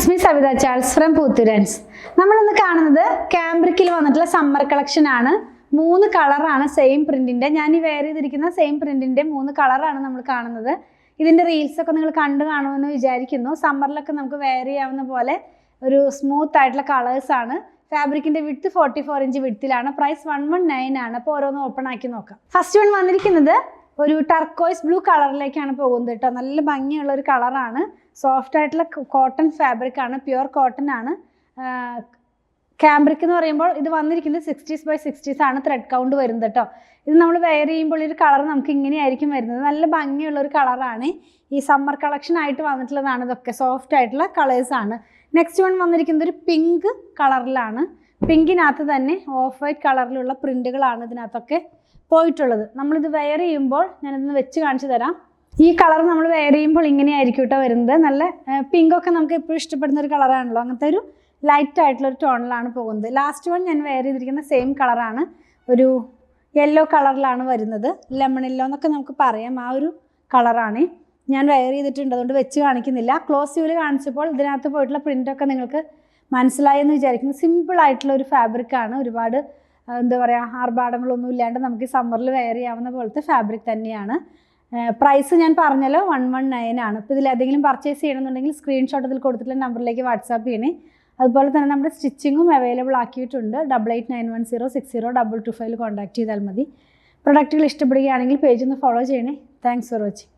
It's me Savitha Charles from പൂത്തുരാൻസ്. നമ്മളിന്ന് കാണുന്നത് ക്യാമ്പ്രിക്കിൽ വന്നിട്ടുള്ള സമ്മർ കളക്ഷൻ ആണ്. 3 കളറാണ് സെയിം പ്രിന്റിന്റെ. ഞാൻ ഈ വെയർ ചെയ്തിരിക്കുന്ന സെയിം പ്രിന്റിന്റെ 3 കളറാണ് നമ്മൾ കാണുന്നത്. ഇതിന്റെ റീൽസ് ഒക്കെ നിങ്ങൾ കണ്ടു കാണുമെന്ന് വിചാരിക്കുന്നു. സമ്മറിലൊക്കെ നമുക്ക് വെയർ ചെയ്യാവുന്ന പോലെ ഒരു സ്മൂത്ത് ആയിട്ടുള്ള കളേഴ്സ് ആണ്. ഫാബ്രിക്കിന്റെ വിഡ്ത്ത് 44 ഇഞ്ച് വിഡ്ത്തിലാണ്. പ്രൈസ് 119 ആണ്. അപ്പോൾ ഓരോന്ന് ഓപ്പൺ ആക്കി നോക്കാം. ഫസ്റ്റ് വൺ വന്നിരിക്കുന്നത് ഒരു ടർക്കോയ്സ് ബ്ലൂ കളറിലേക്കാണ് പോകുന്നത് കേട്ടോ. നല്ല ഭംഗിയുള്ള ഒരു കളറാണ്. സോഫ്റ്റ് ആയിട്ടുള്ള കോട്ടൺ ഫാബ്രിക് ആണ്, പ്യുവർ കോട്ടൺ ആണ്. ക്യാമ്പ്രിക് എന്ന് പറയുമ്പോൾ ഇത് വന്നിരിക്കുന്നത് 60s by 60s ആണ് ത്രെഡ് കൗണ്ട് വരുന്നത് കേട്ടോ. ഇത് നമ്മൾ വെയർ ചെയ്യുമ്പോൾ ഒരു കളർ നമുക്ക് ഇങ്ങനെയായിരിക്കും വരുന്നത്. നല്ല ഭംഗിയുള്ള ഒരു കളറാണ്. ഈ സമ്മർ കളക്ഷൻ ആയിട്ട് വന്നിട്ടുള്ളതാണ്. ഇതൊക്കെ സോഫ്റ്റ് ആയിട്ടുള്ള കളേഴ്സ് ആണ്. നെക്സ്റ്റ് വൺ വന്നിരിക്കുന്നത് ഒരു പിങ്ക് കളറിലാണ്. പിങ്കിനകത്ത് തന്നെ ഓഫ് വൈറ്റ് കളറിലുള്ള പ്രിന്റുകളാണ് ഇതിനകത്തൊക്കെ പോയിട്ടുള്ളത്. നമ്മളിത് വെയർ ചെയ്യുമ്പോൾ ഞാനിതൊന്ന് വെച്ച് കാണിച്ചു തരാം. ഈ കളർ നമ്മൾ വെയർ ചെയ്യുമ്പോൾ ഇങ്ങനെയായിരിക്കും കേട്ടോ വരുന്നത്. നല്ല പിങ്കൊക്കെ നമുക്ക് എപ്പോഴും ഇഷ്ടപ്പെടുന്ന ഒരു കളറാണല്ലോ. അങ്ങനത്തെ ഒരു ലൈറ്റ് ആയിട്ടുള്ള ഒരു ടോണിലാണ് പോകുന്നത്. ലാസ്റ്റ് വൺ ഞാൻ വെയർ ചെയ്തിരിക്കുന്ന സെയിം കളറാണ്. ഒരു യെല്ലോ കളറിലാണ് വരുന്നത്. ലെമൺ യെല്ലോ എന്നൊക്കെ നമുക്ക് പറയാം. ആ ഒരു കളറാണ് ഞാൻ വെയർ ചെയ്തിട്ടുണ്ട്. അതുകൊണ്ട് വെച്ച് കാണിക്കുന്നില്ല. ക്ലോസ് വ്യൂവിൽ കാണിച്ചപ്പോൾ ഇതിനകത്ത് പോയിട്ടുള്ള പ്രിൻ്റൊക്കെ നിങ്ങൾക്ക് മനസ്സിലായെന്ന് വിചാരിക്കുന്നു. സിമ്പിൾ ആയിട്ടുള്ള ഒരു ഫാബ്രിക്കാണ്. ഒരുപാട് എന്താ പറയുക, ആർഭാടങ്ങളൊന്നും ഇല്ലാണ്ട് നമുക്ക് ഈ സമ്മറിൽ വെയർ ചെയ്യാവുന്ന പോലത്തെ ഫാബ്രിക് തന്നെയാണ്. പ്രൈസ് ഞാൻ പറഞ്ഞല്ലോ 119 ആണ്. ഇപ്പോൾ ഇതിലേതെങ്കിലും പർച്ചേസ് ചെയ്യണമെന്നുണ്ടെങ്കിൽ സ്ക്രീൻഷോട്ട് ഇതിൽ കൊടുത്തിട്ടുള്ള നമ്പറിലേക്ക് വാട്സാപ്പ് ചെയ്യണേ. അതുപോലെ തന്നെ നമ്മുടെ സ്റ്റിച്ചിങ്ങും അവൈലബിൾ ആക്കിയിട്ടുണ്ട്. 8891060225 കോൺടാക്ട് ചെയ്താൽ മതി. പ്രൊഡക്റ്റുകൾ ഇഷ്ടപ്പെടുകയാണെങ്കിൽ പേജ് ഒന്ന് ഫോളോ ചെയ്യണേ. Thanks for watching.